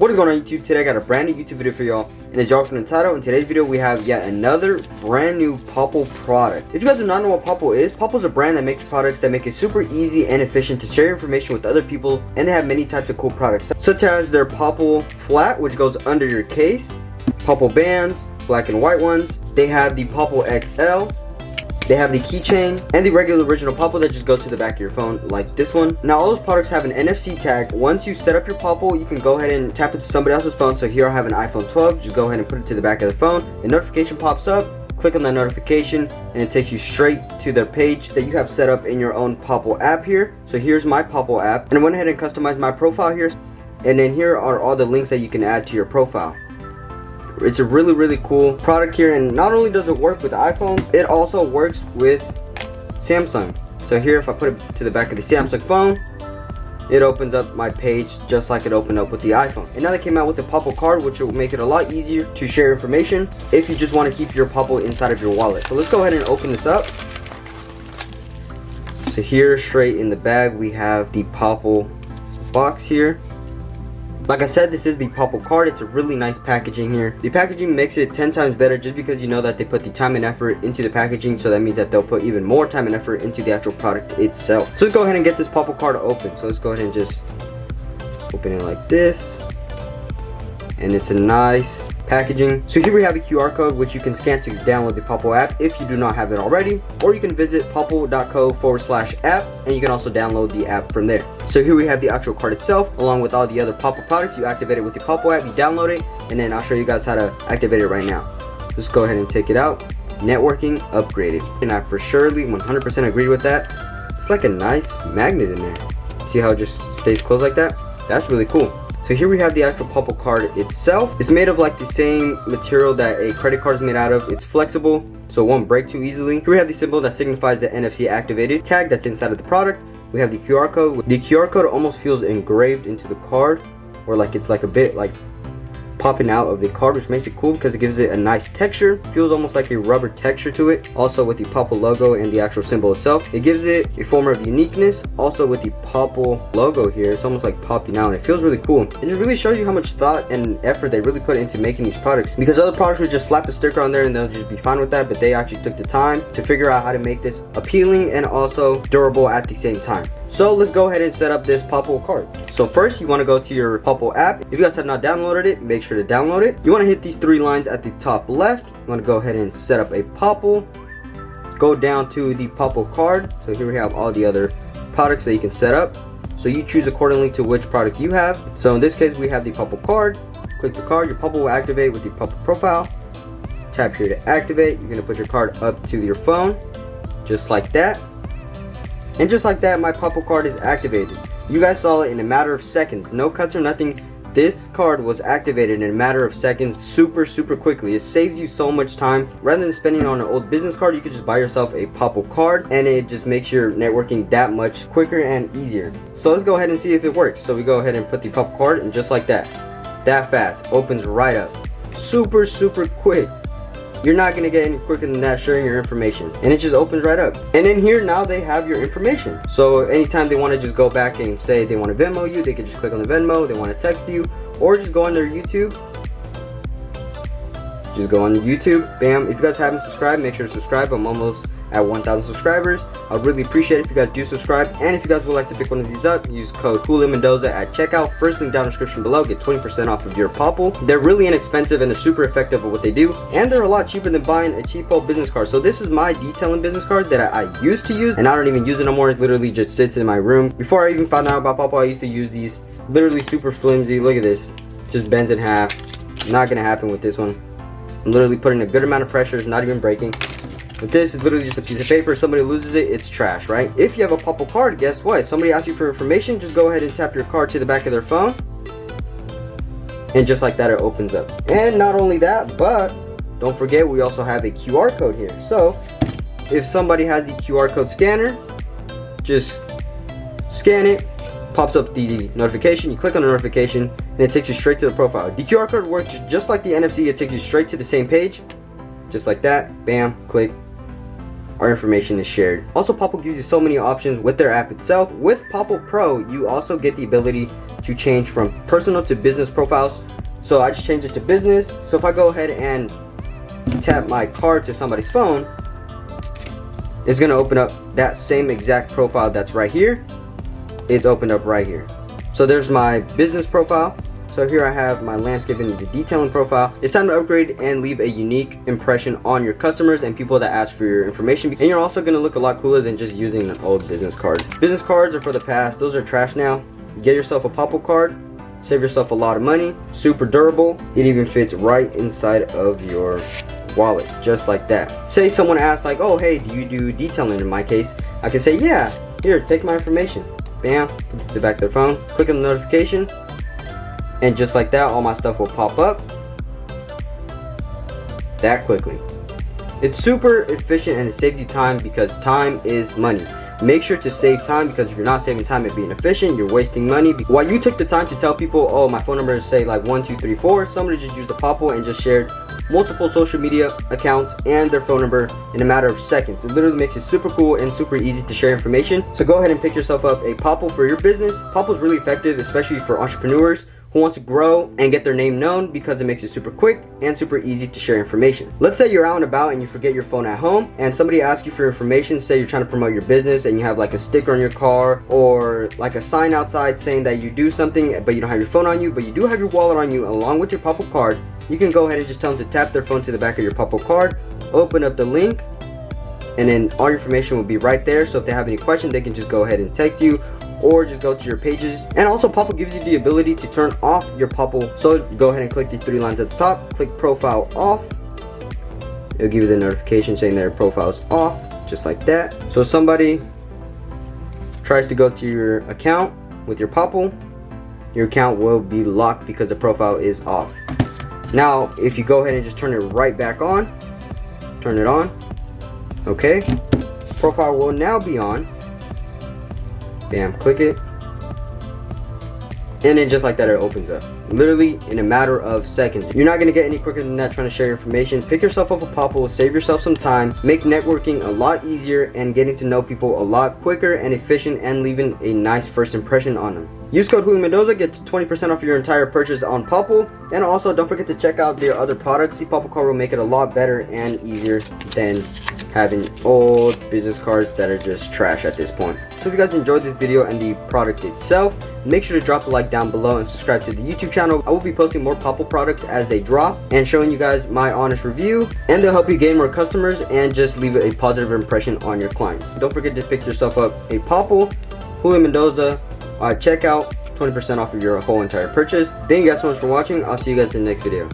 What is going on YouTube? Today I got a brand new YouTube video for y'all, and as y'all from the title, in today's video we have yet another brand new Popl product. If you guys do not know what Popl is, Popl is a brand that makes products that make it super easy and efficient to share information with other people, and they have many types of cool products, such as their Popl Flat, which goes under your case, Popl Bands, black and white ones. They have the Popl XL. They have the keychain and the regular original Popl that just goes to the back of your phone like this one. Now all those products have an NFC tag. Once you set up your Popl, you can go ahead and tap it to somebody else's phone. So here I have an iPhone 12. Just go ahead and put it to the back of the phone. A notification pops up. Click on that notification and it takes you straight to the page that you have set up in your own Popl app here. So here's my Popl app, and I went ahead and customized my profile here. And then here are all the links that you can add to your profile. It's a really cool product here, and not only does it work with iPhones, it also works with Samsungs. So here, if I put it to the back of the Samsung phone, it opens up my page just like it opened up with the iPhone. And now they came out with the Popl Card, which will make it a lot easier to share information if you just want to keep your Popl inside of your wallet. So let's go ahead and open this up. So here, straight in the bag, we have the Popl box here. Like I said, this is the Popl Card. It's a really nice packaging here. The packaging makes it 10 times better just because you know that they put the time and effort into the packaging, so that means that they'll put even more time and effort into the actual product itself. So let's go ahead and get this Popl Card open. So let's go ahead and just open it like this. And it's a nice packaging. So here we have a QR code which you can scan to download the Popl app if you do not have it already, or you can visit popl.co/app and you can also download the app from there. So here we have the actual card itself along with all the other Popl products. You activate it with the Popl app, you download it, and then I'll show you guys how to activate it right now. Let's go ahead and take it out. Networking upgraded, and I for surely 100% agree with that. It's like a nice magnet in there. See how it just stays closed like that? That's really cool. So here we have the actual Popl Card itself. It's made of like the same material that a credit card is made out of. It's flexible, so it won't break too easily. Here we have the symbol that signifies the NFC activated tag that's inside of the product. We have the QR code. The QR code almost feels engraved into the card, or like it's like a bit like popping out of the card, which makes it cool because it gives it a nice texture. Feels almost like a rubber texture to it. Also with the Popl logo and the actual symbol itself, it gives it a form of uniqueness. Also with the Popl logo here, it's almost like popping out. It feels really cool. It just really shows you how much thought and effort they really put into making these products, because other products would just slap a sticker on there and they'll just be fine with that, but they actually took the time to figure out how to make this appealing and also durable at the same time. So let's go ahead and set up this Popl Card. So first you want to go to your Popl app. If you guys have not downloaded it, make sure to download it. You want to hit these three lines at the top left. You want to go ahead and set up a Popl. Go down to the Popl Card. So here we have all the other products that you can set up. So you choose accordingly to which product you have. So in this case we have the Popl Card. Click the card. Your Popl will activate with the Popl profile. Tap here to activate. You're going to put your card up to your phone. Just like that. And just like that, my Popl Card is activated. You guys saw it in a matter of seconds. No cuts or nothing. This card was activated in a matter of seconds, super quickly. It saves you so much time. Rather than spending on an old business card, you could just buy yourself a Popl Card, and it just makes your networking that much quicker and easier. So let's go ahead and see if it works. So we go ahead and put the Popl Card, and just like that fast, opens right up. Super quick. You're not going to get any quicker than that sharing your information, and it just opens right up. And in here now they have your information, so anytime they want to just go back and say they want to Venmo you, they can just click on the Venmo. They want to text you, or just go on their YouTube. Just go on YouTube, bam. If you guys haven't subscribed, make sure to subscribe. I'm almost at 1,000 subscribers. I'd really appreciate it if you guys do subscribe, and if you guys would like to pick one of these up, use code Mendoza at checkout. First link down in the description below. Get 20% off of your Popl. They're really inexpensive and they're super effective at what they do, and they're a lot cheaper than buying a cheap old business card. So this is my detailing business card that I used to use, and I don't even use it no more. It literally just sits in my room. Before I even found out about Popl, I used to use these, literally super flimsy. Look at this, just bends in half. Not gonna happen with this one. I'm literally putting a good amount of pressure. It's not even breaking. But this is literally just a piece of paper. If somebody loses it, it's trash, right? If you have a Popl Card, guess what? If somebody asks you for information, just go ahead and tap your card to the back of their phone. And just like that, it opens up. And not only that, but don't forget, we also have a QR code here. So if somebody has the QR code scanner, just scan it, pops up the notification. You click on the notification, and it takes you straight to the profile. The QR code works just like the NFC. It takes you straight to the same page. Just like that, bam, click. our information is shared. Also, Popl gives you so many options with their app itself. With Popl Pro, you also get the ability to change from personal to business profiles. So I just changed it to business. So if I go ahead and tap my card to somebody's phone, it's going to open up that same exact profile that's right here. It's opened up right here. So there's my business profile. So here I have my landscaping and the detailing profile. It's time to upgrade and leave a unique impression on your customers and people that ask for your information. And you're also going to look a lot cooler than just using an old business card. Business cards are for the past. Those are trash now. Get yourself a Popl card. Save yourself a lot of money. Super durable. It even fits right inside of your wallet, just like that. Say someone asks like, oh hey, do you do detailing? In my case, I can say, yeah, here, take my information. Bam, put it to the back of their phone, click on the notification, and just like that, all my stuff will pop up that quickly. It's super efficient and it saves you time, because time is money. Make sure to save time, because if you're not saving time and being efficient, you're wasting money. While you took the time to tell people, oh, my phone number is say like 1234, somebody just used the Popl and just shared multiple social media accounts and their phone number in a matter of seconds. It literally makes it super cool and super easy to share information. So go ahead and pick yourself up a Popl for your business. Popl is really effective, especially for entrepreneurs who want to grow and get their name known, because it makes it super quick and super easy to share information. Let's say you're out and about and you forget your phone at home and somebody asks you for information. Say you're trying to promote your business and you have like a sticker on your car or like a sign outside saying that you do something, but you don't have your phone on you, but you do have your wallet on you along with your Popl card. You can go ahead and just tell them to tap their phone to the back of your Popl card, open up the link, and then all your information will be right there. So if they have any questions, they can just go ahead and text you or just go to your pages. And also, Popl gives you the ability to turn off your Popl. So go ahead and click these three lines at the top, click profile off. It'll give you the notification saying their profile is off, just like that. So if somebody tries to go to your account with your Popl, your account will be locked because the profile is off. Now, if you go ahead and just turn it right back on, turn it on, okay, profile will now be on. Bam, click it, and then just like that, it opens up. Literally in a matter of seconds. You're not going to get any quicker than that trying to share your information. Pick yourself up a Popl, save yourself some time, make networking a lot easier and getting to know people a lot quicker and efficient, and leaving a nice first impression on them. Use code Julio Mendoza, get 20% off your entire purchase on Popl. And also don't forget to check out their other products. The Popl card will make it a lot better and easier than having old business cards that are just trash at this point. So if you guys enjoyed this video and the product itself, make sure to drop a like down below and subscribe to the YouTube channel. I will be posting more Popl products as they drop and showing you guys my honest review, and they'll help you gain more customers and just leave a positive impression on your clients. Don't forget to pick yourself up a Popl, Julio Mendoza, checkout, 20% off of your whole entire purchase. Thank you guys so much for watching. I'll see you guys in the next video.